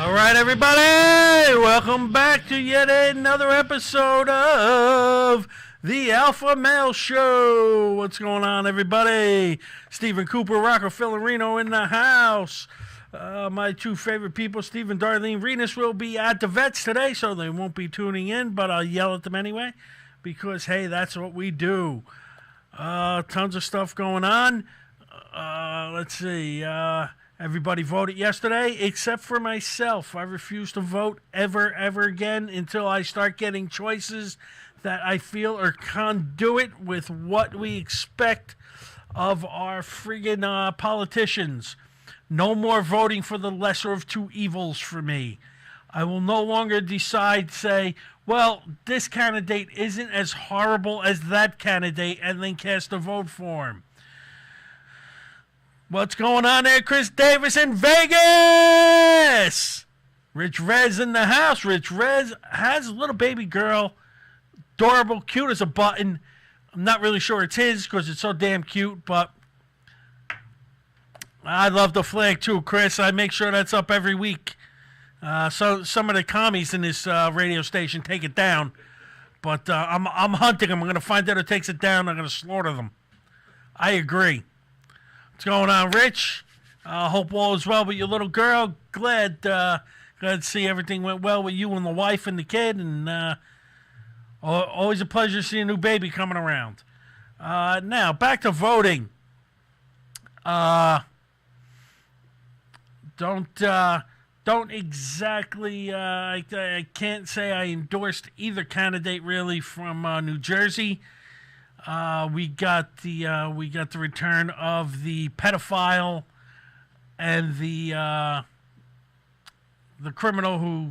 All right, everybody, welcome back to yet another episode of the Alpha Male Show. What's going on, everybody? Stephen Cooper, Rocco Filarino in the house. My two favorite people, Steve and Darlene Renas, will be at the vets today, so they won't be tuning in, but I'll yell at them anyway because, hey, that's what we do. Tons of stuff going on. Let's see. Everybody voted yesterday except for myself. I refuse to vote ever again until I start getting choices that I feel are conduit with what we expect of our friggin' politicians. No more voting for the lesser of two evils for me. I will no longer decide, say, well, this candidate isn't as horrible as that candidate, and then cast a vote for him. What's going on there, Chris Davis in Vegas? Rich Rez in the house. Rich Rez has a little baby girl. Adorable, cute as a button. I'm not really sure it's his because it's so damn cute, but I love the flag too, Chris. I make sure that's up every week. So some of the commies in this radio station take it down, but I'm hunting them. I'm going to find out who takes it down. I'm going to slaughter them. I agree. What's going on, Rich? Hope all is well with your little girl. Glad to see everything went well with you and the wife and the kid. And always a pleasure to see a new baby coming around. Now, back to voting. Don't exactly. I can't say I endorsed either candidate really from New Jersey. We got the return of the pedophile and the criminal who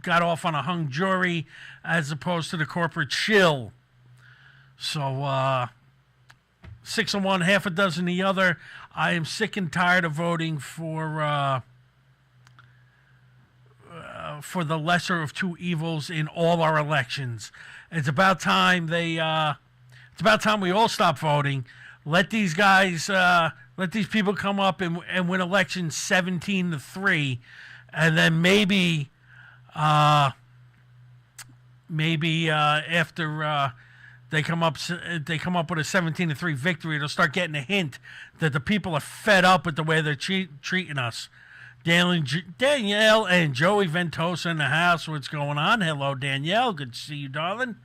got off on a hung jury as opposed to the corporate shill. So 6 of one, half a dozen the other. I am sick and tired of voting for the lesser of two evils in all our elections. It's about time it's about time we all stop voting. Let these guys, let these people come up and win elections 17-3, and then maybe after they come up with a 17-3 victory, they'll start getting a hint that the people are fed up with the way they're treating us. Danielle and Joey Ventosa in the house. What's going on? Hello, Danielle. Good to see you, darling.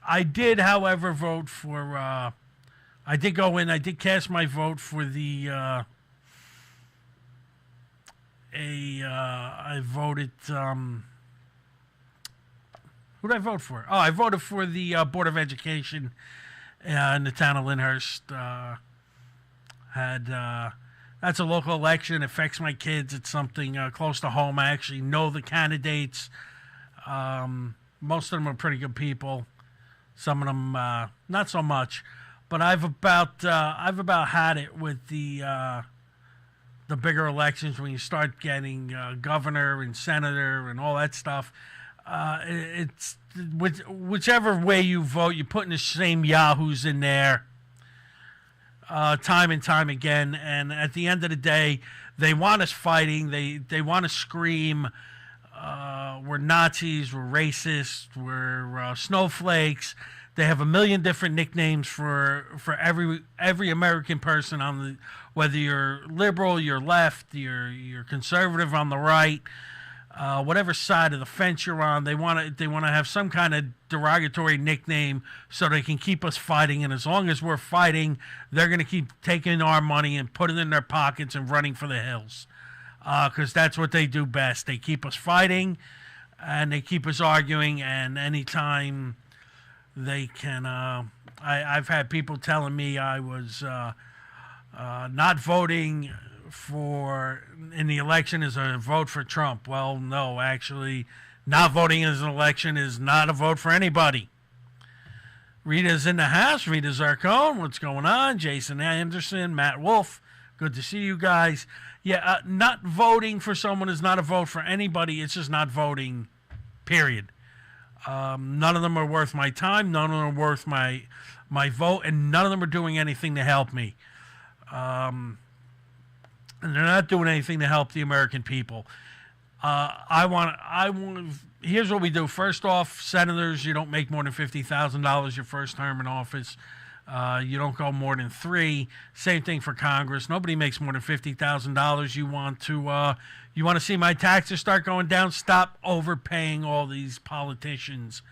I did, however, vote for. I did go in. I did cast my vote for the. I voted. Who did I vote for? Oh, I voted for the Board of Education in the town of Lyndhurst. That's a local election. It affects my kids. It's something close to home. I actually know the candidates. Most of them are pretty good people. Some of them not so much. But I've about had it with the bigger elections when you start getting governor and senator and all that stuff. It's whichever way you vote, you're putting the same yahoos in there. Time and time again, and at the end of the day, they want us fighting. They want to scream, we're Nazis, we're racist, we're snowflakes. They have a million different nicknames for every American person whether you're liberal, you're left, you're conservative on the right. Whatever side of the fence you're on, they want to have some kind of derogatory nickname so they can keep us fighting. And as long as we're fighting, they're going to keep taking our money and putting it in their pockets and running for the hills, because that's what they do best. They keep us fighting, and they keep us arguing. And anytime they can, I've had people telling me I was not voting in the election is a vote for Trump. Well, no, actually, not voting in an election is not a vote for anybody. Rita's in the house. Rita Zarcone, what's going on? Jason Anderson, Matt Wolf, good to see you guys. Yeah, not voting for someone is not a vote for anybody. It's just not voting, period. None of them are worth my time. None of them are worth my vote, and none of them are doing anything to help me. and they're not doing anything to help the American people. Here's what we do. First off, senators, you don't make more than $50,000 your first term in office. You don't go more than 3. Same thing for Congress. Nobody makes more than $50,000. You want to see my taxes start going down? Stop overpaying all these politicians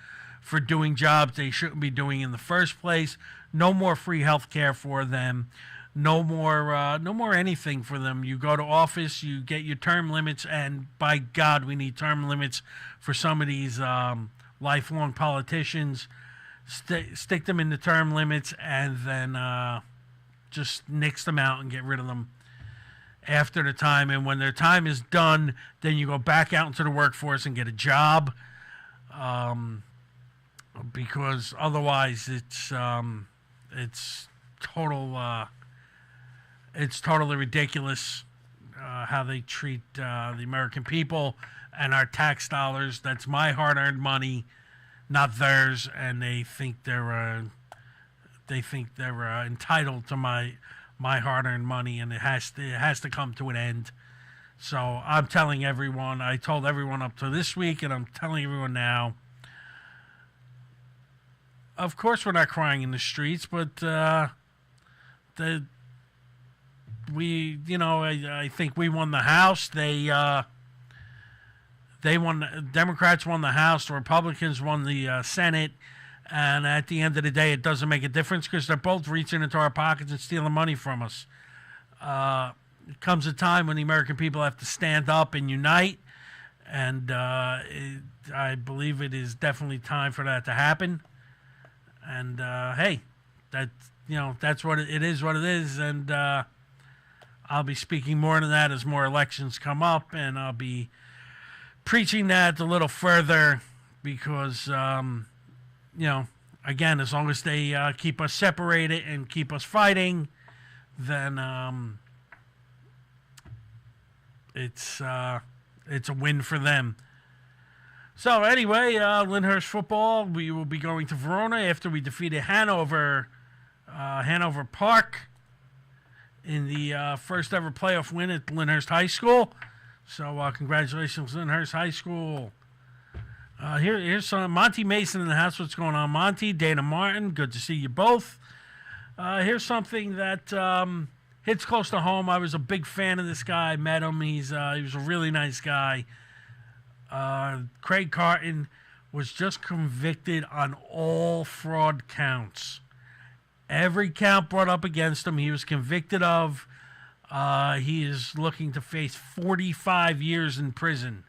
for doing jobs they shouldn't be doing in the first place. No more free health care for them. No more anything for them. You go to office, you get your term limits, and by God, we need term limits for some of these lifelong politicians. Stick them in the term limits, and then just nix them out and get rid of them after the time. And when their time is done, then you go back out into the workforce and get a job, because otherwise it's totally ridiculous how they treat the American people and our tax dollars. That's my hard-earned money, not theirs, and they think they're entitled to my hard-earned money, and it has to come to an end. So I'm telling everyone. I told everyone up to this week, and I'm telling everyone now. Of course, we're not crying in the streets, but I think we won the House. Democrats won the House. The Republicans won the Senate. And at the end of the day, it doesn't make a difference because they're both reaching into our pockets and stealing money from us. It comes a time when the American people have to stand up and unite. And I believe it is definitely time for that to happen. And hey, that's what it is. What it is, and I'll be speaking more to that as more elections come up, and I'll be preaching that a little further because, again, as long as they keep us separated and keep us fighting, then it's a win for them. So anyway, Lyndhurst football, we will be going to Verona after we defeated Hanover Park in the first ever playoff win at Lyndhurst High School. So congratulations, Lyndhurst High School. Here's some Monty Mason in the house. What's going on, Monty? Dana Martin, good to see you both. Here's something that hits close to home. I was a big fan of this guy. I met him. He was a really nice guy. Craig Carton was just convicted on all fraud counts. Every count brought up against him, he was convicted of. He is looking to face 45 years in prison.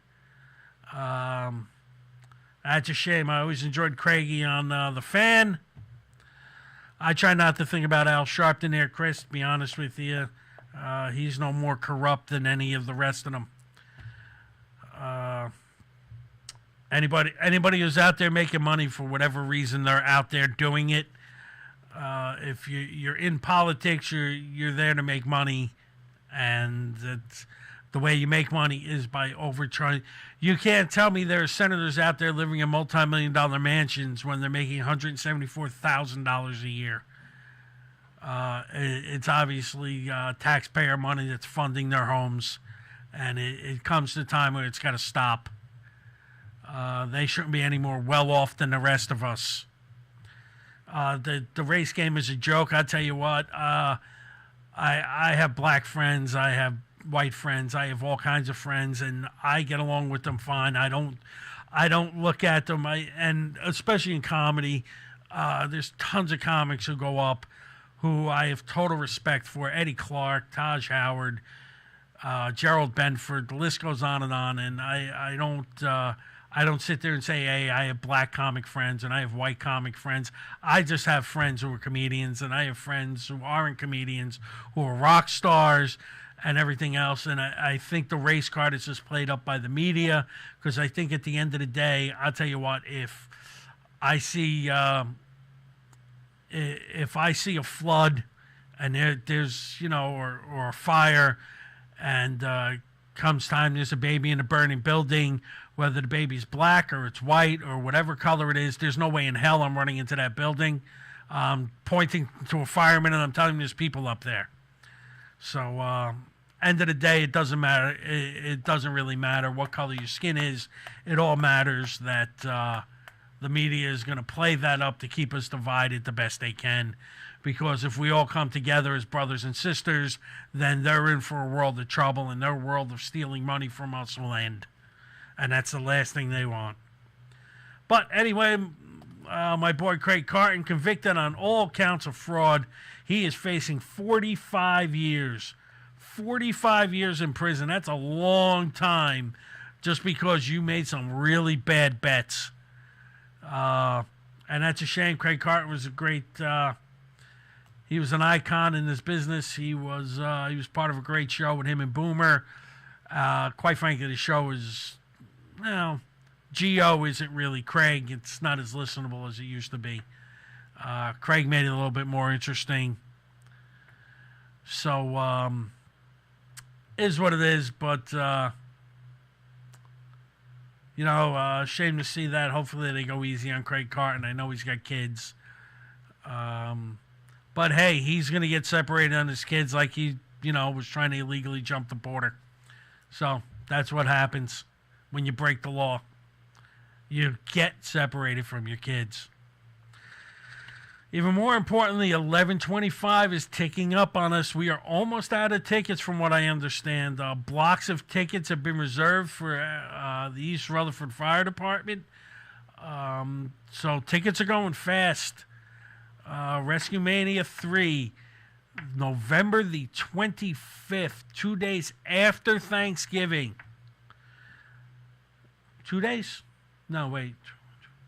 That's a shame. I always enjoyed Craigie on The Fan. I try not to think about Al Sharpton there, Chris, to be honest with you. He's no more corrupt than any of the rest of them. Anybody who's out there making money for whatever reason, they're out there doing it. If you're in politics, you're there to make money, and that's the way you make money is by overcharging. You can't tell me there are senators out there living in multi-million-dollar mansions when they're making $174,000 a year. It's obviously taxpayer money that's funding their homes, and it comes to a time where it's got to stop. They shouldn't be any more well-off than the rest of us. The race game is a joke. I tell you what, I have black friends. I have white friends. I have all kinds of friends, and I get along with them fine. I don't look at them. And especially in comedy, there's tons of comics who go up who I have total respect for. Eddie Clark, Taj Howard, Gerald Benford. The list goes on, and I don't sit there and say, hey, I have black comic friends and I have white comic friends. I just have friends who are comedians, and I have friends who aren't comedians, who are rock stars and everything else. And I think the race card is just played up by the media, because I think at the end of the day, I'll tell you what, if I see a flood and there's, or a fire, and comes time there's a baby in a burning building, whether the baby's black or it's white or whatever color it is, there's no way in hell I'm running into that building, pointing to a fireman, and I'm telling him there's people up there. So end of the day, it doesn't matter. It doesn't really matter what color your skin is. It all matters that the media is going to play that up to keep us divided the best they can. Because if we all come together as brothers and sisters, then they're in for a world of trouble, and their world of stealing money from us will end. And that's the last thing they want. But anyway, my boy Craig Carton, convicted on all counts of fraud. He is facing 45 years. 45 years in prison. That's a long time just because you made some really bad bets. And that's a shame. Craig Carton was a great... he was an icon in this business. He was part of a great show with him and Boomer. Quite frankly, the show is... Well, Geo isn't really Craig. It's not as listenable as it used to be. Craig made it a little bit more interesting. So, is what it is. But, shame to see that. Hopefully they go easy on Craig Carton. I know he's got kids. But, hey, he's going to get separated on his kids like he, was trying to illegally jump the border. So, that's what happens when you break the law. You get separated from your kids. Even more importantly, 11:25 is ticking up on us. We are almost out of tickets from what I understand. Blocks of tickets have been reserved for the East Rutherford Fire Department. So tickets are going fast. Rescue Mania 3, November the 25th, 2 days after Thanksgiving. 2 days? No, wait.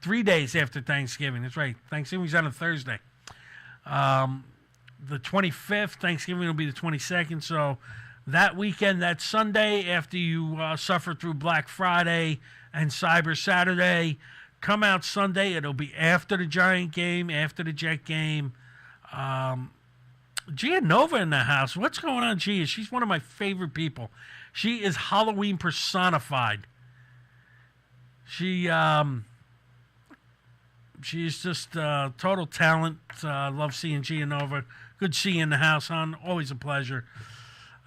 3 days after Thanksgiving. That's right. Thanksgiving's on a Thursday. The 25th, Thanksgiving will be the 22nd. So that weekend, that Sunday, after you suffer through Black Friday and Cyber Saturday, come out Sunday. It'll be after the Giant game, after the Jet game. Gia Nova in the house. What's going on, Gia? She's one of my favorite people. She is Halloween personified. She's just total talent. Love seeing Gia Nova. Good seeing you in the house, hon. Always a pleasure.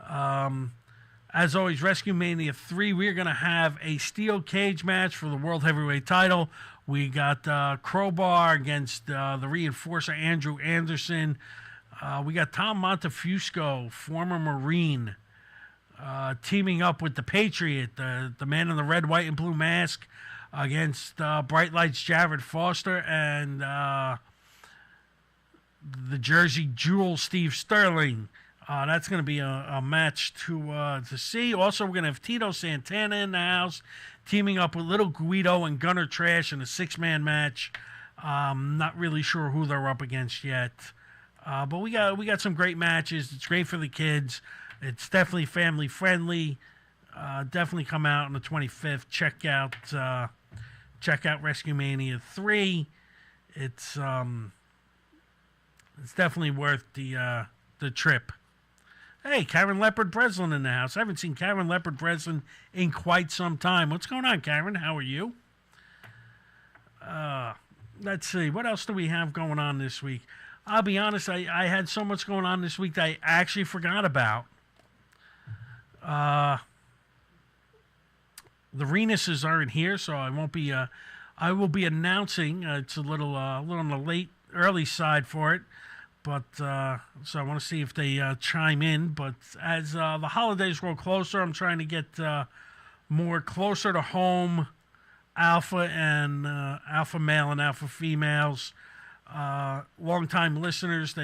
As always, Rescue Mania 3, we're going to have a steel cage match for the World Heavyweight title. We got Crowbar against the Reinforcer Andrew Anderson. We got Tom Montefusco, former Marine, teaming up with the Patriot, the man in the red, white, and blue mask, against Bright Lights Jared Foster and the Jersey Jewel Steve Sterling. That's going to be a match to see. Also, we're going to have Tito Santana in the house, teaming up with Little Guido and Gunner Trash in a six-man match. Not really sure who they're up against yet. But we got some great matches. It's great for the kids. It's definitely family friendly. Definitely come out on the 25th. Check out Rescue Mania 3. It's definitely worth the trip. Hey, Karen Leopard Breslin in the house. I haven't seen Karen Leopard Breslin in quite some time. What's going on, Karen? How are you? Let's see. What else do we have going on this week? I'll be honest, I had so much going on this week that I actually forgot about. The Renuses aren't here, so I won't be. I will be announcing. It's a little on the early side for it, but so I want to see if they chime in. But as the holidays grow closer, I'm trying to get more closer to home alpha and alpha male and alpha females. Long-time listeners,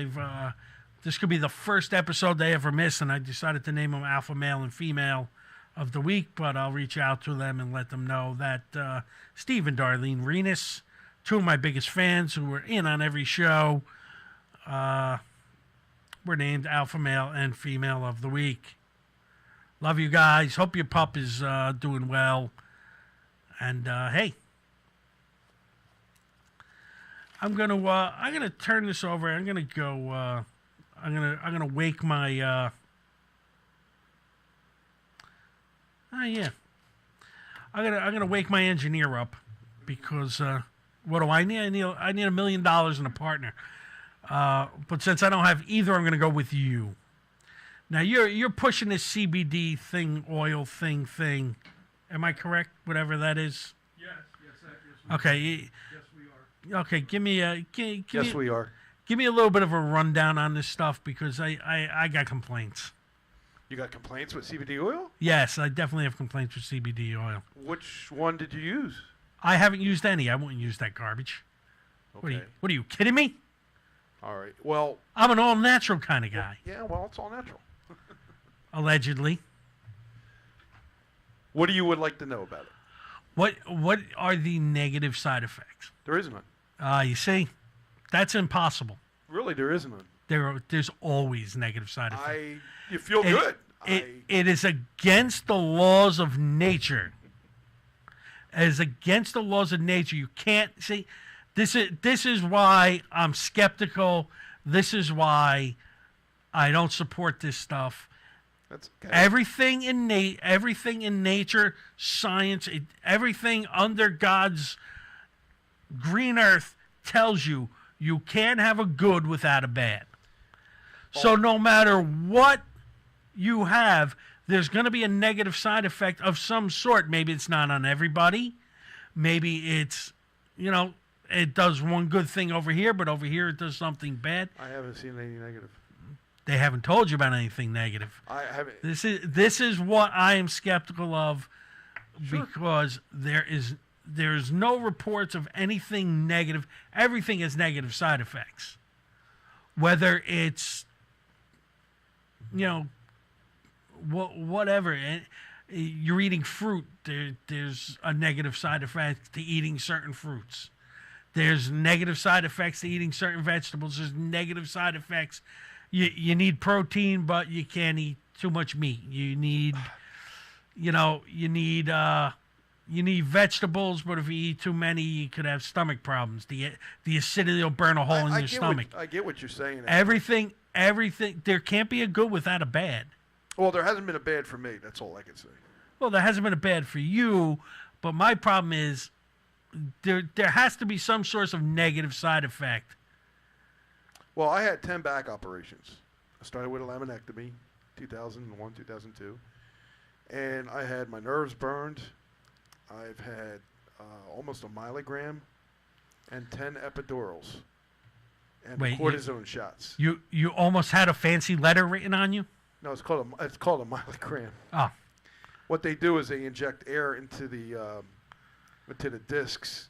this could be the first episode they ever miss, and I decided to name them Alpha Male and Female of the Week, but I'll reach out to them and let them know that Steve and Darlene Renus, two of my biggest fans who were in on every show, were named Alpha Male and Female of the Week. Love you guys. Hope your pup is doing well. And hey, I'm gonna turn this over. I'm gonna go. I'm gonna wake my. Yeah. I'm gonna wake my engineer up because what do I need? I need $1 million and a partner. But since I don't have either, I'm gonna go with you. Now you're pushing this CBD thing, oil thing. Am I correct? Whatever that is. Yes, Okay. yes, we are. Okay. Give me a. Yes, we are. Give me a little bit of a rundown on this stuff because I got complaints. You got complaints with CBD oil? Yes, I definitely have complaints with CBD oil. Which one did you use? I haven't used any. I wouldn't use that garbage. Okay. What are you kidding me? All right. Well, I'm an all natural kind of guy. yeah, well, it's all natural. Allegedly. What do you would like to know about it? What are the negative side effects? There is none. You see, that's impossible. Really, there is none. There's always negative side effects. You feel good. It is against the laws of nature. It is against the laws of nature. You can't see. This is why I'm skeptical. This is why I don't support this stuff. That's okay. Everything in nature, science, everything under God's green earth tells you can't have a good without a bad. So no matter what you have, there's going to be a negative side effect of some sort. Maybe it's not on everybody. Maybe it's, it does one good thing over here, but over here it does something bad. I haven't seen any negative. They haven't told you about anything negative. I haven't. This is what I am skeptical of, Sure. because there's no reports of anything negative. Everything has negative side effects. Whether it's whatever. And you're eating fruit, there's a negative side effect to eating certain fruits. There's negative side effects to eating certain vegetables. There's negative side effects. You need protein, but you can't eat too much meat. You need, you need vegetables, but if you eat too many, you could have stomach problems. The acidity will burn a hole in your stomach. I get what you're saying. Everything. There can't be a good without a bad. Well, there hasn't been a bad for me. That's all I can say. Well, there hasn't been a bad for you, but my problem is there has to be some source of negative side effect. Well, I had 10 back operations. I started with a laminectomy, 2001, 2002. And I had my nerves burned. I've had almost a myelogram and 10 epidurals and cortisone shots. You almost had a fancy letter written on you? No, it's called a myelogram. Oh. What they do is they inject air into the discs,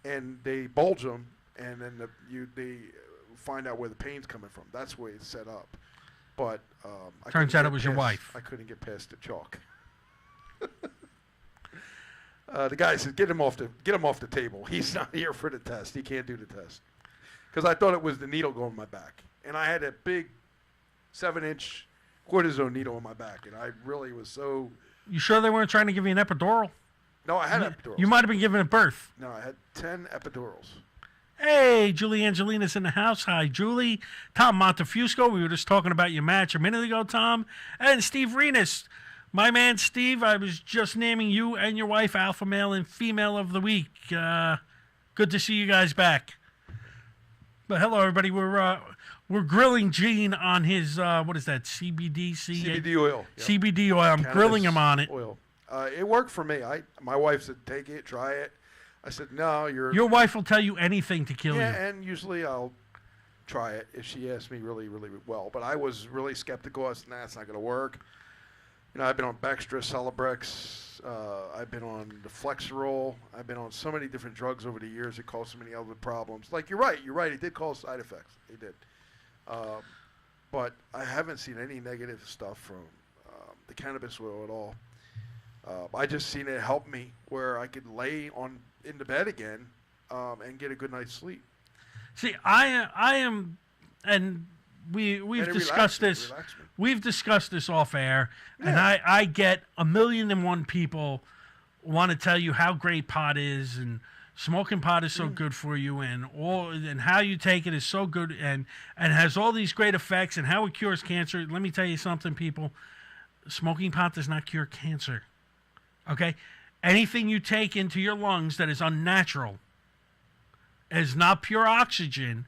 and they bulge them, and then they find out where the pain's coming from. That's the way it's set up. But turns out it was your wife. I couldn't get past the chalk. The guy said, "Get him off the table. He's not here for the test. He can't do the test." Because I thought it was the needle going in my back, and I had a big 7-inch cortisone needle in my back, and I really was so. You sure they weren't trying to give you an epidural? No, I had epidurals. You might have been given at birth. No, I had 10 epidurals. Hey, Julie Angelina's in the house. Hi, Julie. Tom Montefusco. We were just talking about your match a minute ago, Tom. And Steve Renas. My man, Steve, I was just naming you and your wife Alpha Male and Female of the Week. Good to see you guys back. But hello, everybody. We're grilling Gene on his, what is that, CBD oil. Yep. CBD oil. I'm grilling him on it. Oil. It worked for me. My wife said, take it, try it. I said, no, Your wife will tell you anything to kill you. Yeah, and usually I'll try it if she asks me really, really well. But I was really skeptical. I said, nah, it's not going to work. I've been on Bextra, Celebrex. I've been on the Flexerol. I've been on so many different drugs over the years that caused so many other problems. Like, you're right. It did cause side effects. It did. But I haven't seen any negative stuff from the cannabis oil at all. I just seen it help me where I could lay in the bed again and get a good night's sleep. See, I am, and we've discussed this. We've discussed this off air, and I get 1,000,001 people want to tell you how great pot is, and smoking pot is so good for you, and how you take it is so good, and has all these great effects, and how it cures cancer. Let me tell you something, people. Smoking pot does not cure cancer. Okay? Anything you take into your lungs that is unnatural, is not pure oxygen,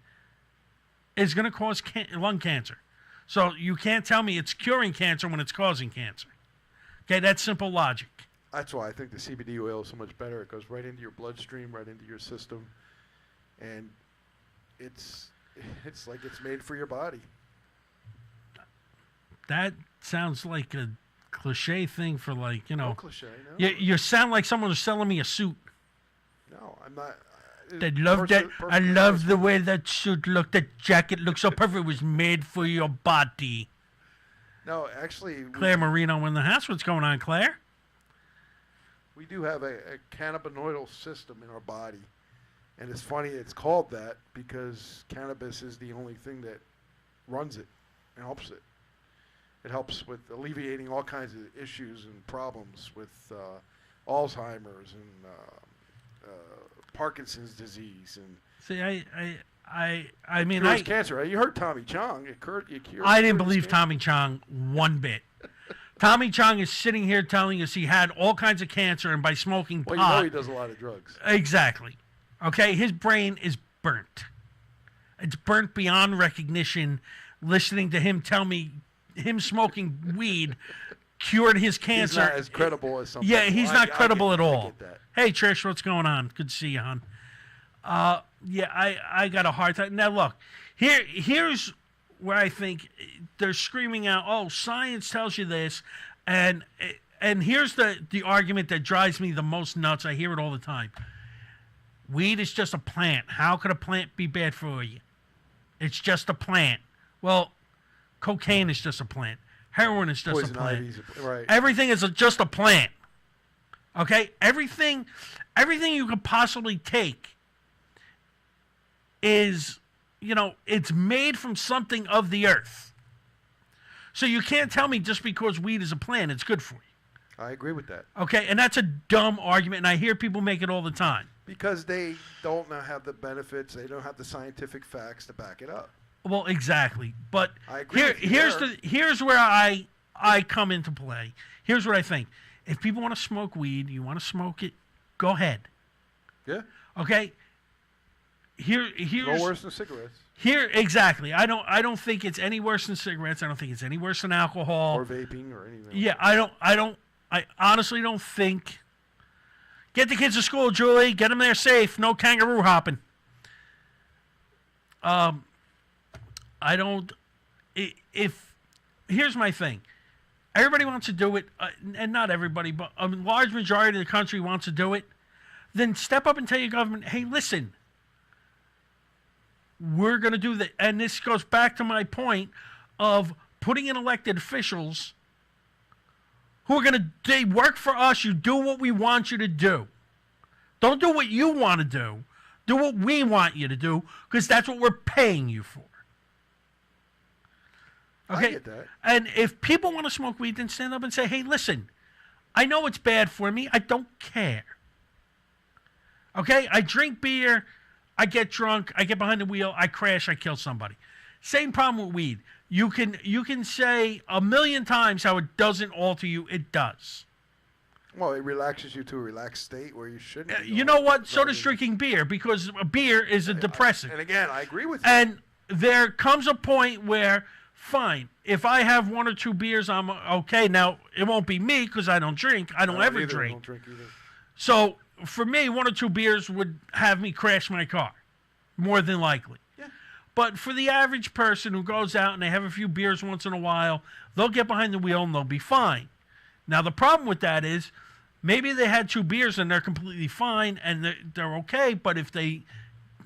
is going to cause lung cancer. So you can't tell me it's curing cancer when it's causing cancer. Okay, that's simple logic. That's why I think the CBD oil is so much better. It goes right into your bloodstream, right into your system, and it's like it's made for your body. That sounds like a cliche thing for, like, you know. No cliche, no. You sound like someone who's selling me a suit. No, I'm not. I love the way that suit looked. That jacket looks so perfect. It was made for your body. No, actually, Claire Marino in the house. What's going on, Claire? we do have a cannabinoidal system in our body. And it's funny it's called that because cannabis is the only thing that runs it and helps it. It helps with alleviating all kinds of issues and problems with Alzheimer's and Parkinson's disease and. See, I mean, cures cancer. You heard Tommy Chong. I didn't believe Tommy Chong one bit. Tommy Chong is sitting here telling us he had all kinds of cancer, and by smoking pot. Well, you know he does a lot of drugs. Exactly. Okay, his brain is burnt. It's burnt beyond recognition. Listening to him tell me him smoking weed cured his cancer. He's not as credible as some Yeah, people. he's not credible at all. I get that. Hey, Trish, what's going on? Good to see you, hon. Yeah, I got a hard time. Now, look, here's where I think they're screaming out, oh, science tells you this, and here's the argument that drives me the most nuts. I hear it all the time. Weed is just a plant. How could a plant be bad for you? It's just a plant. Well, cocaine is just a plant. Heroin is just Poison a plant. ivy's right. Everything is just a plant. Okay? Everything you could possibly take is, it's made from something of the earth. So you can't tell me just because weed is a plant, it's good for you. I agree with that. Okay? And that's a dumb argument, and I hear people make it all the time. Because they don't have the benefits, they don't have the scientific facts to back it up. Well, exactly. But I agree here's where I come into play. Here's what I think. If people want to smoke weed, you want to smoke it, go ahead. Yeah. Okay? Here's no worse than cigarettes. Exactly. I don't think it's any worse than cigarettes. I don't think it's any worse than alcohol Or vaping or anything. Yeah, I honestly don't think. Get the kids to school, Julie. Get them there safe. No kangaroo hopping. I don't. Here's my thing. Everybody wants to do it, and not everybody, but a large majority of the country wants to do it. Then step up and tell your government, hey, listen, we're going to do that. And this goes back to my point of putting in elected officials who are they work for us. You do what we want you to do. Don't do what you want to do. Do what we want you to do, because that's what we're paying you for. Okay? I get that. And if people want to smoke weed, then stand up and say, hey, listen, I know it's bad for me. I don't care. Okay? I drink beer. I get drunk. I get behind the wheel. I crash. I kill somebody. Same problem with weed. You can say a million times how it doesn't alter you. It does. Well, it relaxes you to a relaxed state where you shouldn't. You know what? So does drinking beer, because beer is a depressant. And again, I agree with you. And there comes a point where, fine, if I have one or two beers, I'm okay. Now, it won't be me because I don't drink. I don't ever drink. I don't drink either. So, for me, one or two beers would have me crash my car, more than likely. Yeah. But for the average person who goes out and they have a few beers once in a while, they'll get behind the wheel and they'll be fine. Now, the problem with that is maybe they had two beers and they're completely fine and they're okay, but if they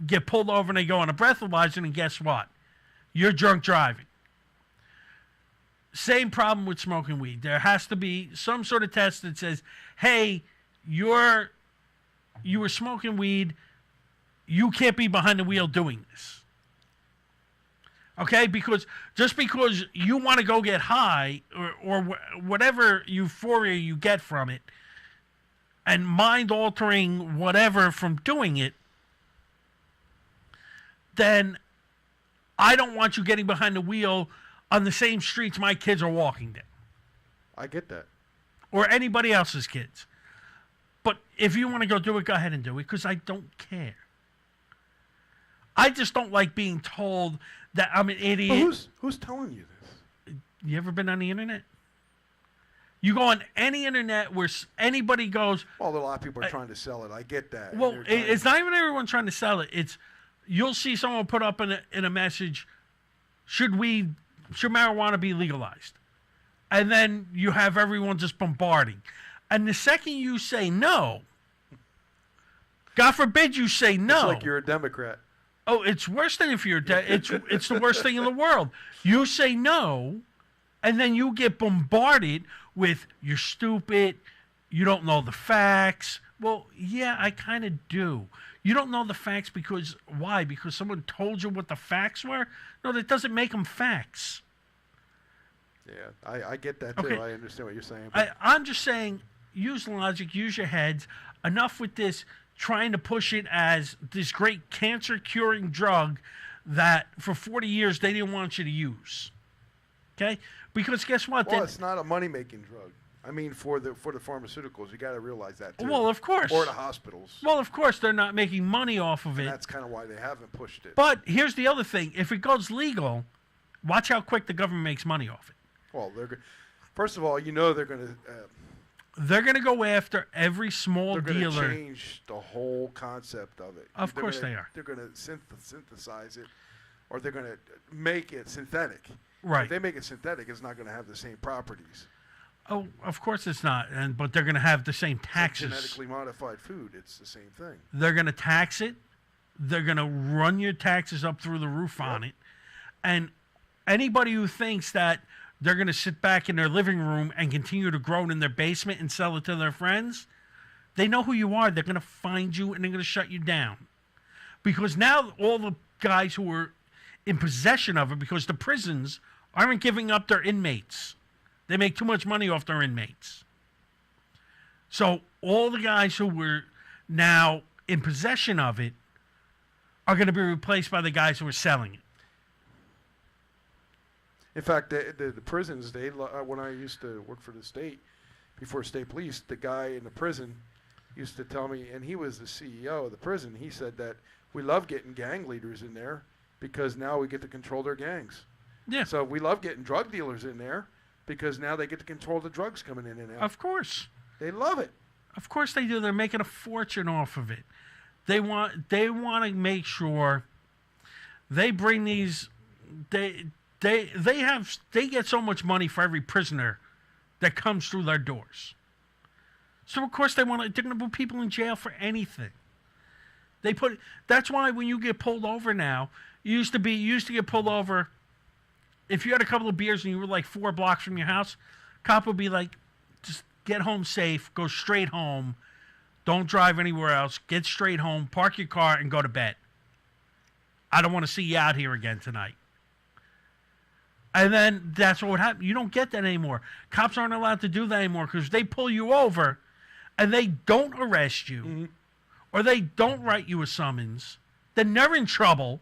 get pulled over and they go on a breathalyzer, and guess what? You're drunk driving. Same problem with smoking weed. There has to be some sort of test that says, hey, you were smoking weed, you can't be behind the wheel doing this. Okay? Because just because you want to go get high or whatever euphoria you get from it, and mind-altering whatever from doing it, then I don't want you getting behind the wheel on the same streets my kids are walking down. I get that. Or anybody else's kids. But if you want to go do it, go ahead and do it, because I don't care. I just don't like being told that I'm an idiot. But who's telling you this? You ever been on the internet? You go on any internet where anybody goes. Well, a lot of people are trying to sell it. I get that. Well, it's not even everyone trying to sell it. It's you'll see someone put up in a message, should marijuana be legalized? And then you have everyone just bombarding. And the second you say no, God forbid you say no. It's like you're a Democrat. Oh, it's worse than if you're it's the worst thing in the world. You say no, and then you get bombarded with you're stupid, you don't know the facts. Well, yeah, I kind of do. You don't know the facts because why? Because someone told you what the facts were? No, that doesn't make them facts. Yeah, I get that too. Okay. I understand what you're saying. I'm just saying, use logic, use your heads. Enough with this trying to push it as this great cancer-curing drug that for 40 years they didn't want you to use. Okay? Because guess what? Well, it's not a money-making drug. I mean, for the pharmaceuticals, you got to realize that too. Well, of course. Or the hospitals. Well, of course, they're not making money off of it. And that's kind of why they haven't pushed it. But here's the other thing. If it goes legal, watch how quick the government makes money off it. Well, first of all, you know they're going to... they're going to go after every small they're dealer. They're going to change the whole concept of it. Of course they are. They're going to synthesize it, or they're going to make it synthetic. Right. If they make it synthetic, it's not going to have the same properties. Oh, of course it's not. But they're going to have the same taxes. Like genetically modified food, it's the same thing. They're going to tax it. They're going to run your taxes up through the roof on it. And anybody who thinks that they're going to sit back in their living room and continue to grow it in their basement and sell it to their friends, they know who you are. They're going to find you and they're going to shut you down. Because now all the guys who are in possession of it, because the prisons aren't giving up their inmates. They make too much money off their inmates. So all the guys who were now in possession of it are going to be replaced by the guys who are selling it. In fact, the prisons, when I used to work for the state, before state police, the guy in the prison used to tell me, and he was the CEO of the prison, he said that we love getting gang leaders in there because now we get to control their gangs. Yeah. So we love getting drug dealers in there because now they get to control the drugs coming in and out. Of course. They love it. Of course they do. They're making a fortune off of it. They want to make sure they bring these they get so much money for every prisoner that comes through their doors. So of course they're going to put people in jail for anything. That's why when you get pulled over now, you used to get pulled over if you had a couple of beers and you were like 4 blocks from your house, cop would be like, just get home safe, go straight home, don't drive anywhere else, get straight home, park your car, and go to bed. I don't want to see you out here again tonight. And then that's what would happen. You don't get that anymore. Cops aren't allowed to do that anymore because they pull you over and they don't arrest you or they don't write you a summons. They're never in trouble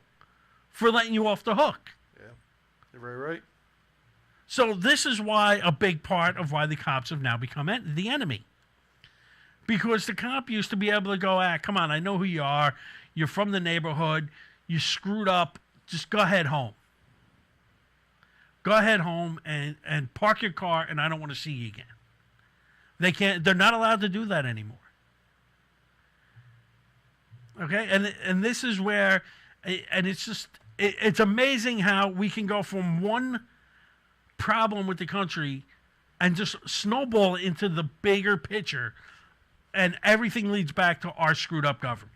for letting you off the hook. Yeah, you're very right. So this is why a big part of why the cops have now become the enemy. Because the cop used to be able to go, come on, I know who you are. You're from the neighborhood. You screwed up. Just go ahead home. Go ahead home and park your car, and I don't want to see you again. They're not allowed to do that anymore. Okay? And this is where, and it's just, it's amazing how we can go from one problem with the country and just snowball it into the bigger picture, and everything leads back to our screwed up government.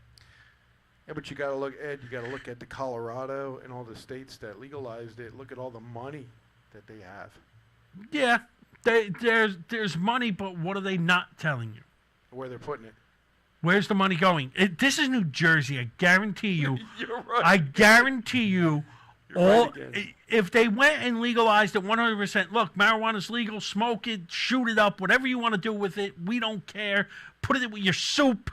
Yeah, but you got to look, Ed. You got to look at the Colorado and all the states that legalized it. Look at all the money that they have. Yeah, there's money, but what are they not telling you? Where they're putting it. Where's the money going? This is New Jersey. I guarantee you. You're right. I guarantee you. Right if they went and legalized it 100%, look, marijuana's legal, smoke it, shoot it up, whatever you want to do with it, we don't care. Put it with your soup,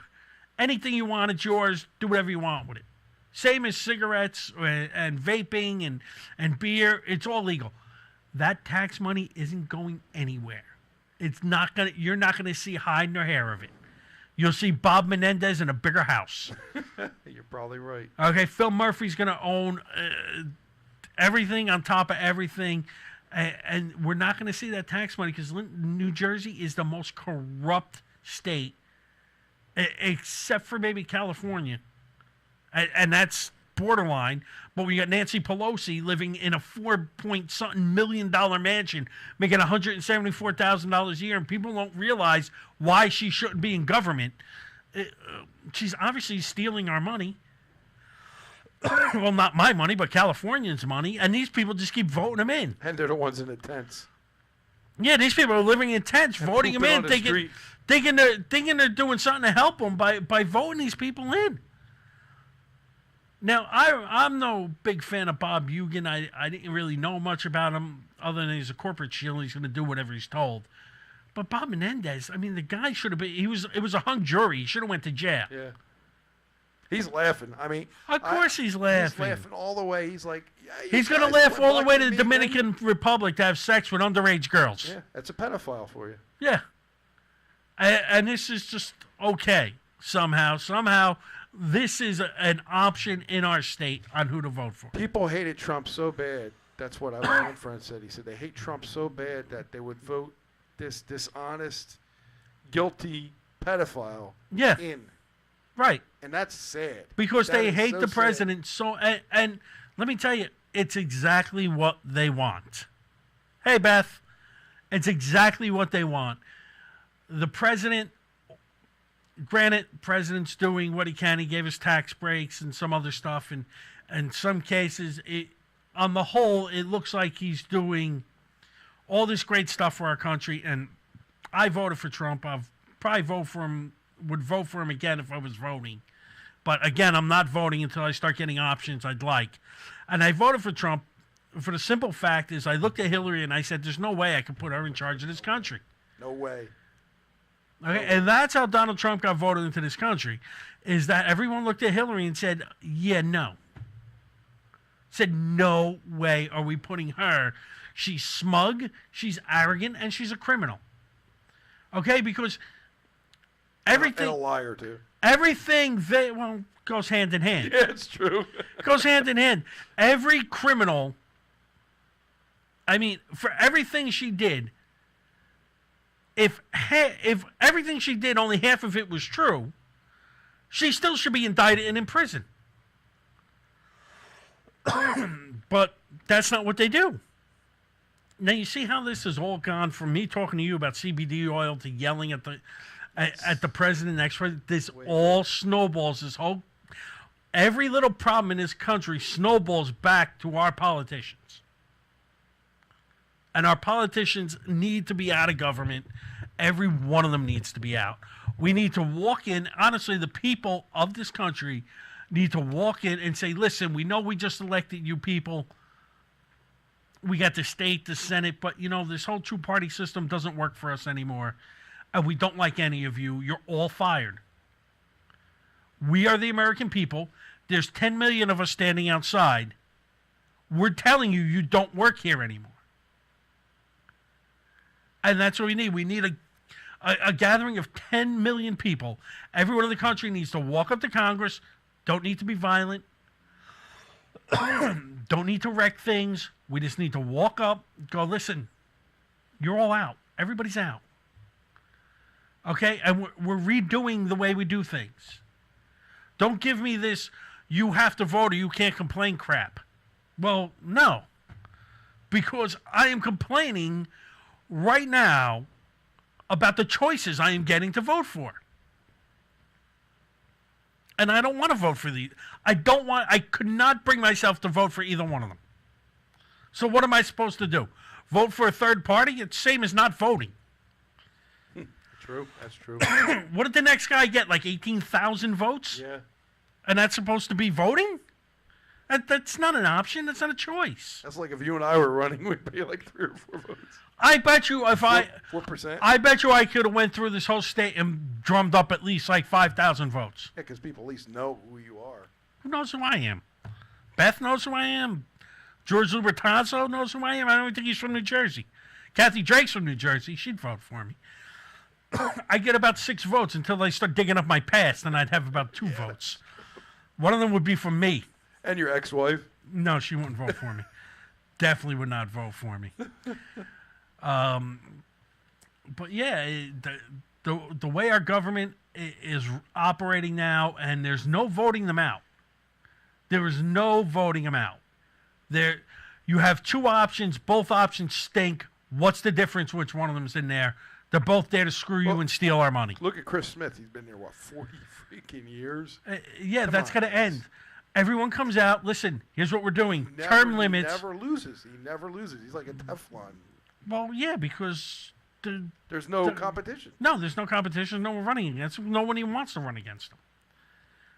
anything you want, it's yours. Do whatever you want with it. Same as cigarettes and vaping and beer, it's all legal. That tax money isn't going anywhere. It's not gonna. You're not gonna see hide nor hair of it. You'll see Bob Menendez in a bigger house. You're probably right. Okay, Phil Murphy's gonna own everything on top of everything. And we're not going to see that tax money because New Jersey is the most corrupt state, except for maybe California. And that's borderline. But we got Nancy Pelosi living in a $4-point-something million mansion, making $174,000 a year, and people don't realize why she shouldn't be in government. She's obviously stealing our money. Well, not my money, but Californians' money, and these people just keep voting them in. And they're the ones in the tents. Yeah, these people are living in tents, voting them in, thinking they're doing something to help them by voting these people in. Now, I'm no big fan of Bob Eugen. I didn't really know much about him other than he's a corporate shill. He's going to do whatever he's told. But Bob Menendez, I mean, the guy should have been. It was a hung jury. He should have went to jail. Yeah. He's laughing. I mean, of course he's laughing. He's laughing all the way. He's like, yeah, he's going to laugh all the way to the Dominican Republic to have sex with underage girls. Yeah, that's a pedophile for you. Yeah. And this is just okay somehow. This is an option in our state on who to vote for. People hated Trump so bad. That's what one friend said. He said they hate Trump so bad that they would vote this dishonest, guilty pedophile in. Right. And that's sad. Because they hate the president so... And let me tell you, it's exactly what they want. Hey, Beth. It's exactly what they want. The president... Granted, president's doing what he can. He gave us tax breaks and some other stuff. And in some cases, on the whole, it looks like he's doing all this great stuff for our country. And I voted for Trump. I'll probably would vote for him again if I was voting. But again, I'm not voting until I start getting options I'd like. And I voted for Trump for the simple fact is I looked at Hillary and I said, there's no way I could put her in charge of this country. No way. Okay, and that's how Donald Trump got voted into this country, is that everyone looked at Hillary and said, yeah, no. Said, no way are we putting her. She's smug, she's arrogant, and she's a criminal. Okay, because everything... And a liar, too. Everything, goes hand in hand. Yeah, it's true. It goes hand in hand. Every criminal, I mean, for everything she did, if everything she did, only half of it was true, she still should be indicted and in prison. But that's not what they do. Now, you see how this has all gone from me talking to you about CBD oil to yelling at the president next week. This all snowballs. Every little problem in this country snowballs back to our politicians. And our politicians need to be out of government. Every one of them needs to be out. We need to walk in. Honestly, the people of this country need to walk in and say, listen, we know we just elected you people. We got the state, the Senate, but, this whole two-party system doesn't work for us anymore. And we don't like any of you. You're all fired. We are the American people. There's 10 million of us standing outside. We're telling you, you don't work here anymore. And that's what we need. We need a gathering of 10 million people. Everyone in the country needs to walk up to Congress. Don't need to be violent. Don't need to wreck things. We just need to walk up, go, listen, you're all out. Everybody's out. Okay? And we're redoing the way we do things. Don't give me this, you have to vote or you can't complain crap. Well, no. Because I am complaining right now about the choices I am getting to vote for. And I don't want to vote for these. I could not bring myself to vote for either one of them. So what am I supposed to do? Vote for a third party? It's the same as not voting. True, that's true. What did the next guy get, like 18,000 votes? Yeah. And that's supposed to be voting? That's not an option. That's not a choice. That's like if you and I were running, we'd be like 3 or 4 votes. I bet you 4%? I bet you I could have went through this whole state and drummed up at least like 5,000 votes. Yeah, because people at least know who you are. Who knows who I am? Beth knows who I am. George Lubertazzo knows who I am. I don't even think he's from New Jersey. Kathy Drake's from New Jersey. She'd vote for me. I get about 6 votes until they start digging up my past, and I'd have about 2 votes. One of them would be from me. And your ex-wife? No, she wouldn't vote for me. definitely would not vote for me. But yeah, the way our government is operating now, and there's no voting them out. There is no voting them out. You have two options. Both options stink. What's the difference? Which one of them is in there? They're both there to screw you and steal our money. Look at Chris Smith. He's been there, 40 freaking years? Yeah, that's going to end. Everyone comes out. Listen, here's what we're doing. Term limits. He never loses. He never loses. He's like a Teflon. Well, yeah, because there's no competition. No, there's no competition. No one running against him. No one even wants to run against him.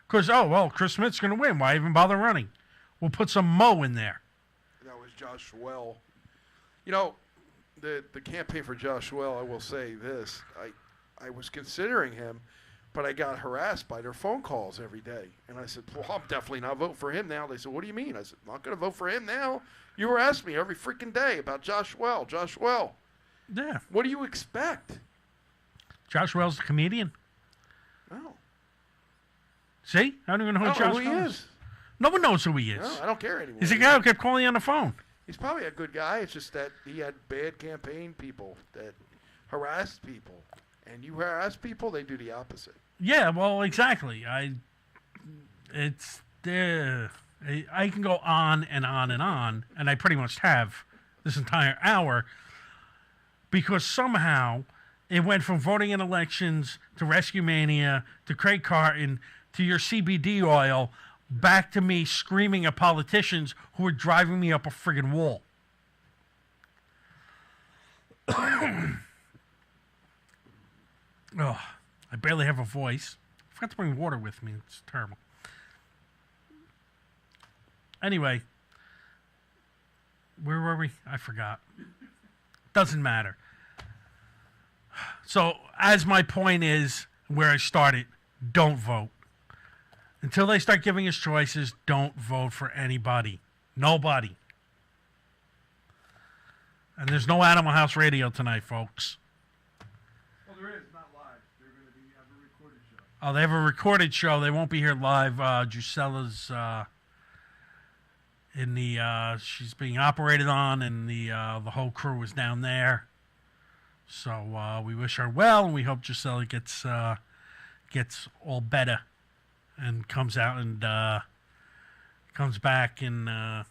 Because, Chris Smith's going to win. Why even bother running? We'll put some Mo in there. That was Josh Schwell. You know, the campaign for Josh Schwell, I will say this. I was considering him, but I got harassed by their phone calls every day. And I said, well, I'm definitely not voting for him now. They said, what do you mean? I said, I'm not going to vote for him now. You harass me every freaking day about Josh Schwell. Josh Schwell. Yeah. What do you expect? Josh Schwell's a comedian. No. See? I don't even know who Josh Schwell is. No one knows who he is. No, I don't care anymore. He's a guy who kept calling you on the phone. He's probably a good guy. It's just that he had bad campaign people that harassed people. And you harass people, they do the opposite. Yeah, well, exactly. I can go on and on and on, and I pretty much have this entire hour, because somehow it went from voting in elections to Rescue Mania to Craig Carton to your CBD oil back to me screaming at politicians who are driving me up a friggin' wall. Oh, I barely have a voice. I forgot to bring water with me. It's terrible. Anyway, where were we? I forgot. Doesn't matter. So, as my point is, where I started, don't vote. Until they start giving us choices, don't vote for anybody. Nobody. And there's no Animal House Radio tonight, folks. Well, there is, not live. They're going to have a recorded show. Oh, they have a recorded show. They won't be here live. Gisella's in the she's being operated on, and the whole crew is down there. So we wish her well, and we hope Gisela gets all better and comes out and comes back, and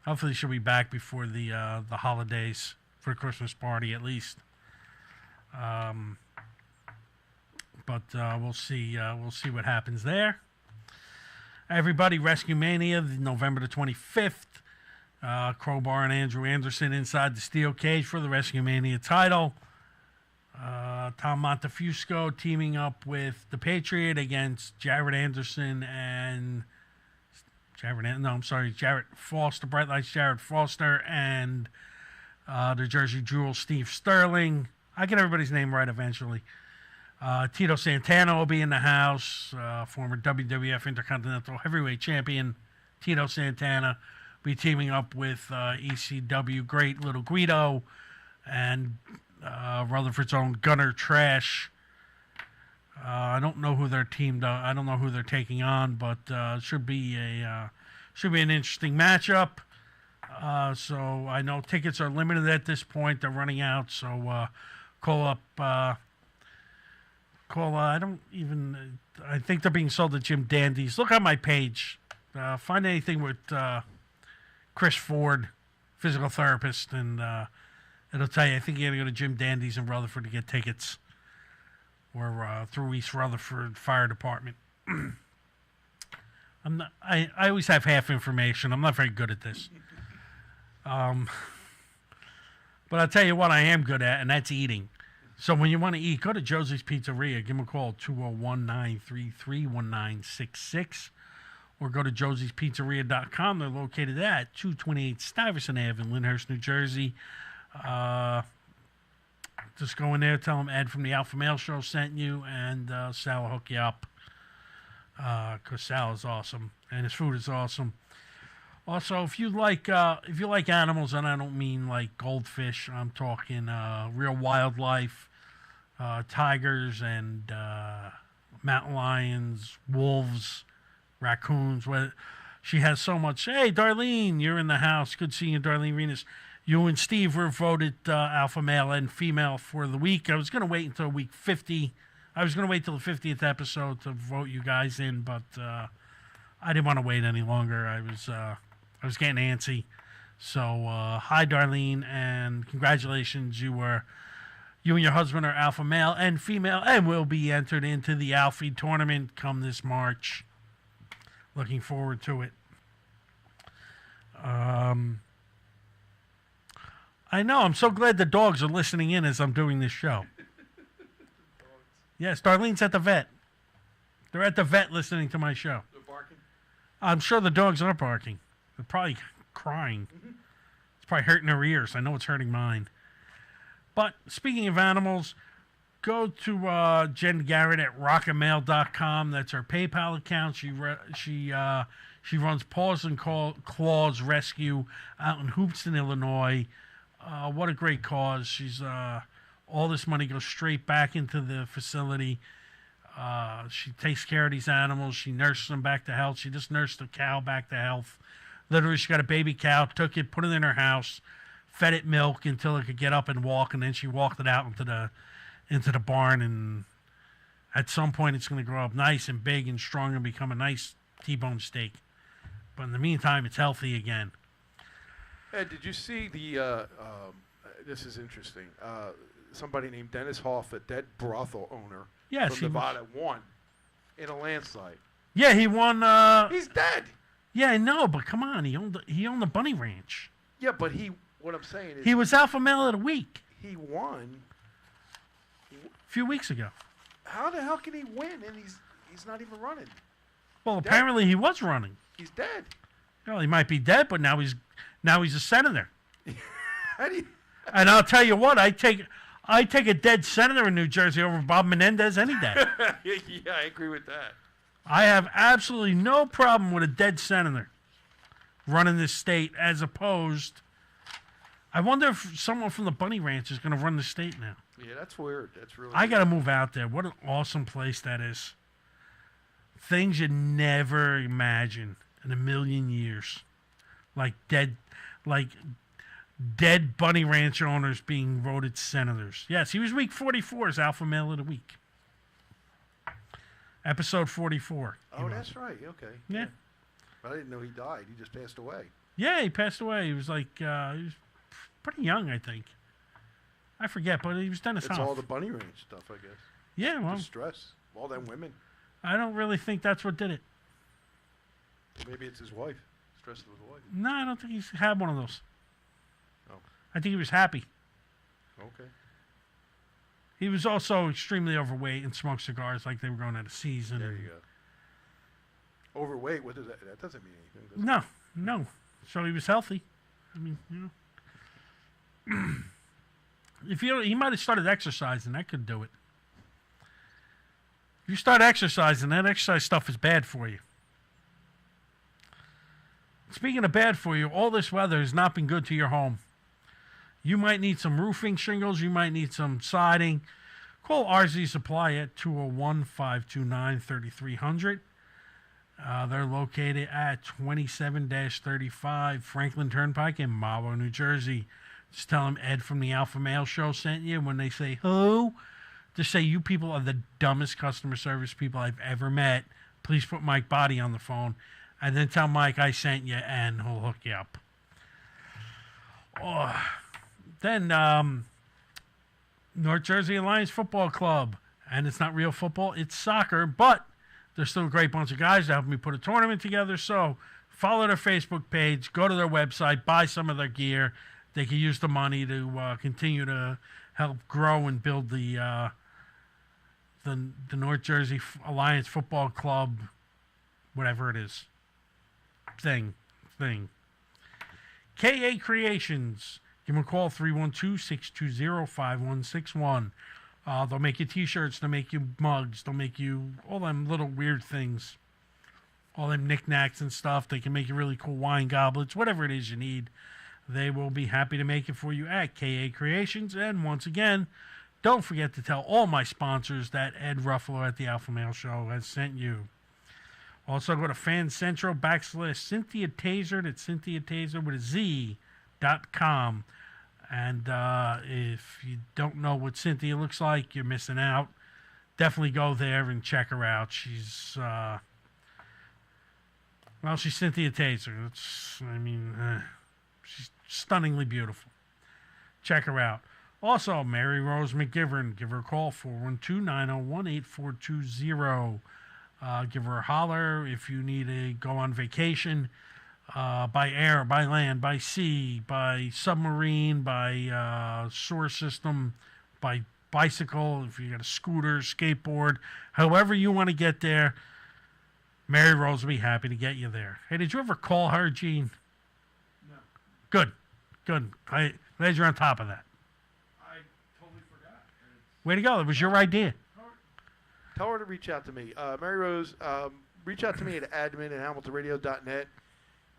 hopefully she'll be back before the holidays for the Christmas party at least. But we'll see. We'll see what happens there. Everybody, Rescue Mania, November the 25th. Crowbar and Andrew Anderson inside the steel cage for the Rescue Mania title. Tom Montefusco teaming up with the Patriot against Jared Anderson and Jared Foster, Bright Lights Jared Foster, and the Jersey Jewel Steve Sterling. I get everybody's name right eventually. Tito Santana will be in the house. Former WWF Intercontinental Heavyweight Champion Tito Santana will be teaming up with ECW great Little Guido and Rutherford's own Gunner Trash. I don't know who they're teamed up. I don't know who they're taking on, but should be an interesting matchup. So I know tickets are limited at this point. They're running out. So call up. I think they're being sold at Jim Dandy's. Look on my page. Find anything with Chris Ford, physical therapist, and it'll tell you. I think you got to go to Jim Dandy's in Rutherford to get tickets, or through East Rutherford Fire Department. I always have half information. I'm not very good at this. But I'll tell you what I am good at, and that's eating. So when you want to eat, go to Josie's Pizzeria. Give them a call, 201-933-1966. Or go to josie'spizzeria.com. They're located at 228 Stuyvesant Ave in Lyndhurst, New Jersey. Just go in there, tell them Ed from the Alpha Male Show sent you, and Sal will hook you up. Because Sal is awesome, and his food is awesome. Also, if you like animals, and I don't mean like goldfish, I'm talking real wildlife, tigers and mountain lions, wolves, raccoons, she has so much. Hey, Darlene, you're in the house. Good seeing you, Darlene Renas. You and Steve were voted alpha male and female for the week. I was going to wait until week 50. I was going to wait till the 50th episode to vote you guys in, but I didn't want to wait any longer. I was getting antsy. So hi, Darlene, and congratulations. You and your husband are alpha male and female, and will be entered into the Alfie tournament come this March. Looking forward to it. I know. I'm so glad the dogs are listening in as I'm doing this show. Yes, Darlene's at the vet. They're at the vet listening to my show. They're barking? I'm sure the dogs are barking. They're probably crying. It's probably hurting their ears. I know it's hurting mine. But speaking of animals, go to Jen Garrett at rockamail.com. That's her PayPal account. She runs Paws and Claws Rescue out in Hoopeston, Illinois. What a great cause. She's all this money goes straight back into the facility. She takes care of these animals. She nurses them back to health. She just nursed a cow back to health. Literally, she got a baby cow, took it, put it in her house, fed it milk until it could get up and walk, and then she walked it out into the barn. And at some point, it's going to grow up nice and big and strong and become a nice T-bone steak. But in the meantime, it's healthy again. Ed, did you see the? This is interesting. Somebody named Dennis Hoff, a dead brothel owner from Nevada, won in a landslide. Yeah, he won. He's dead. Yeah, I know, but come on, he owned the bunny ranch. Yeah, but what I'm saying is he was alpha male of the week. He won a few weeks ago. How the hell can he win and he's not even running? Well, apparently he was running. He's dead. Well, he might be dead, but now he's a senator. How do you? And I'll tell you what, I take a dead senator in New Jersey over Bob Menendez any day. Yeah, I agree with that. I have absolutely no problem with a dead senator running this state, as opposed. I wonder if someone from the Bunny Ranch is going to run the state now. Yeah, that's weird. That's really. I got to move out there. What an awesome place that is. Things you never imagine in a million years, like dead Bunny Ranch owners being voted senators. Yes, he was week 44 as alpha male of the week. Episode 44. Oh, that's right. Okay. Yeah. I didn't know he died. He just passed away. Yeah, he passed away. He was he was pretty young, I think. I forget, but he was Dennis Hoff. It's all the Bunny Ranch stuff, I guess. Yeah, well. The stress. All them women. I don't really think that's what did it. Or maybe it's his wife. Stress with the wife. No, I don't think he's had one of those. Oh. I think he was happy. Okay. He was also extremely overweight and smoked cigars like they were going out of season. There you go. Overweight, what does that? That doesn't mean anything, does it? No. So he was healthy. I mean, he might have started exercising. That could do it. If you start exercising, that exercise stuff is bad for you. Speaking of bad for you, all this weather has not been good to your home. You might need some roofing shingles. You might need some siding. Call RZ Supply at 201-529-3300. They're located at 27-35 Franklin Turnpike in Marlboro, New Jersey. Just tell them Ed from the Alpha Male Show sent you. When they say, who? Just say, you people are the dumbest customer service people I've ever met. Please put Mike Body on the phone. And then tell Mike I sent you, and he'll hook you up. Oh. Then North Jersey Alliance Football Club. And it's not real football, it's soccer, but they're still a great bunch of guys that helped me put a tournament together. So follow their Facebook page, go to their website, buy some of their gear. They can use the money to continue to help grow and build the North Jersey Alliance Football Club, whatever it is, thing. KA Creations. Give them a call, 312-620-5161. They'll make you T-shirts. They'll make you mugs. They'll make you all them little weird things. All them knickknacks and stuff. They can make you really cool wine goblets. Whatever it is you need, they will be happy to make it for you at KA Creations. And once again, don't forget to tell all my sponsors that Ed Ruffalo at the Alpha Male Show has sent you. Also go to fancentral/Cynthia Taser. That's Cynthia Taser with a Z.com. And if you don't know what Cynthia looks like, you're missing out. Definitely go there and check her out. She's she's Cynthia Taser. She's stunningly beautiful. Check her out. Also, Mary Rose McGivern. Give her a call, 412-901-8420. Give her a holler if you need to go on vacation, by air, by land, by sea, by submarine, by sewer system, by bicycle, if you got a scooter, skateboard, however you want to get there, Mary Rose will be happy to get you there. Hey, did you ever call her, Gene? No. Good. Glad you're on top of that. I totally forgot. Way to go. It was your idea. Tell her to reach out to me. Mary Rose, reach out to me at admin@hamiltonradio.net,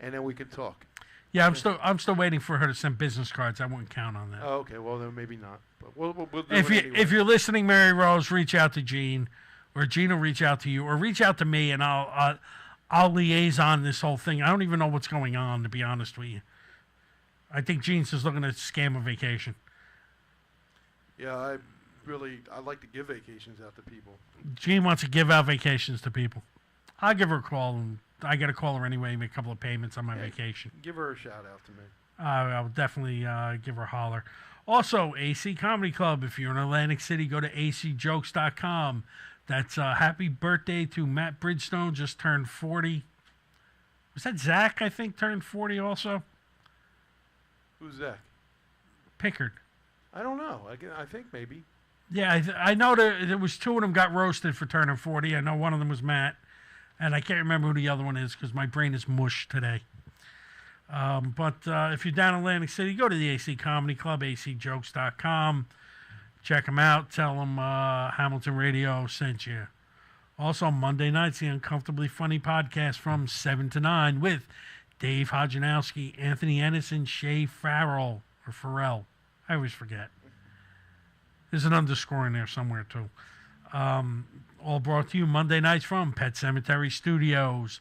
and then we can talk. Yeah, I'm still waiting for her to send business cards. I wouldn't count on that. Oh, okay. Well, then maybe not. But we'll do If it anyway. if you're listening, Mary Rose, reach out to Gene, or Gene will reach out to you, or reach out to me, and I'll liaison this whole thing. I don't even know what's going on, to be honest with you. I think Gene's just looking to scam a vacation. Yeah, I like to give vacations out to people. Gene wants to give out vacations to people. I'll give her a call, and I got to call her anyway, make a couple of payments on my vacation. Give her a shout out to me. I'll definitely give her a holler. Also, AC Comedy Club. If you're in Atlantic City, go to acjokes.com. That's happy birthday to Matt Bridgestone, just turned 40. Was that Zach, I think, turned 40 also? Who's that? Pickard. I don't know. I think maybe. Yeah, I know there was two of them got roasted for turning 40. I know one of them was Matt, and I can't remember who the other one is because my brain is mush today. But if you're down in Atlantic City, go to the AC Comedy Club, acjokes.com. Check them out. Tell them Hamilton Radio sent you. Also, Monday nights, the Uncomfortably Funny podcast from 7 to 9 with Dave Hodjanowski, Anthony Ennison, Shay Farrell, or Farrell. I always forget. There's an underscore in there somewhere, too. All brought to you Monday nights from Pet Cemetery Studios.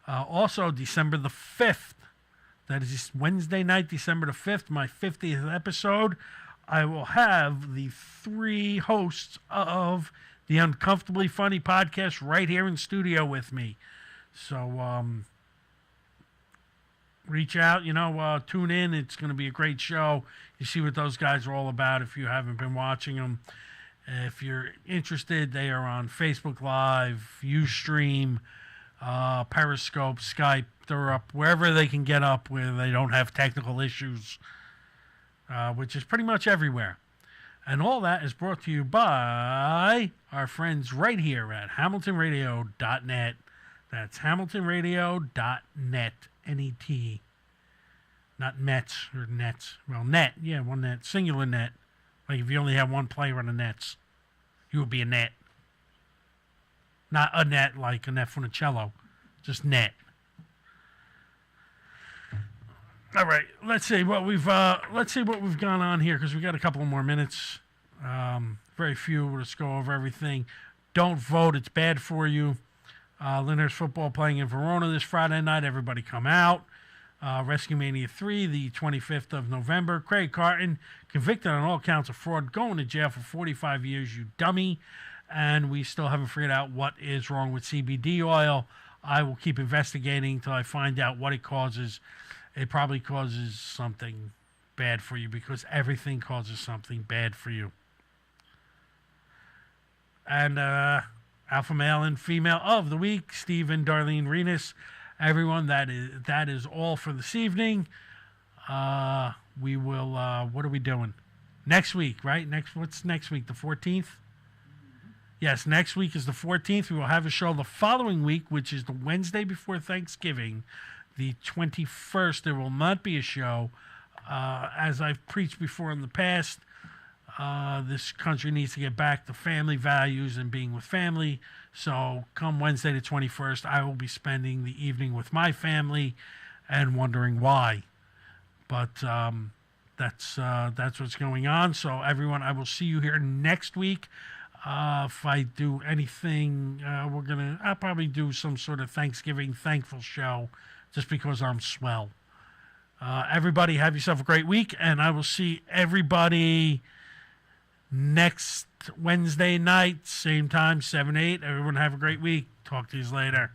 Also, December the 5th. That is this Wednesday night, December the 5th, my 50th episode. I will have the three hosts of the Uncomfortably Funny podcast right here in studio with me. So reach out, tune in. It's going to be a great show. You see what those guys are all about if you haven't been watching them. If you're interested, they are on Facebook Live, Ustream, Periscope, Skype. They're up wherever they can get up where they don't have technical issues, which is pretty much everywhere. And all that is brought to you by our friends right here at HamiltonRadio.net. That's HamiltonRadio.net, N-E-T. Not Mets or Nets. Well, net. Yeah, one net. Singular net. Like if you only have one player on the Nets, you would be a net. Not a net like a net Funicello. Just net. All right, let's see what we've gone on here because we got a couple more minutes. Very few. We'll just go over everything. Don't vote; it's bad for you. Lyndhurst football playing in Verona this Friday night. Everybody come out. Rescue Mania 3, the 25th of November. Craig Carton convicted on all counts of fraud, going to jail for 45 years. You dummy! And we still haven't figured out what is wrong with CBD oil. I will keep investigating until I find out what it causes. It probably causes something bad for you because everything causes something bad for you. And alpha male and female of the week, Steve and Darlene Renis. Everyone, that is all for this evening. We will. What are we doing next week? Right? What's next week? The 14th. Yes, next week is the 14th. We will have a show the following week, which is the Wednesday before Thanksgiving. The 21st, there will not be a show. As I've preached before in the past, this country needs to get back to family values and being with family. So come Wednesday the 21st, I will be spending the evening with my family and wondering why. But that's what's going on. So everyone, I will see you here next week. If I do anything, I'll probably do some sort of Thanksgiving thankful show just because I'm swell. Everybody have yourself a great week, and I will see everybody next Wednesday night, same time, 7, 8. Everyone have a great week. Talk to you later.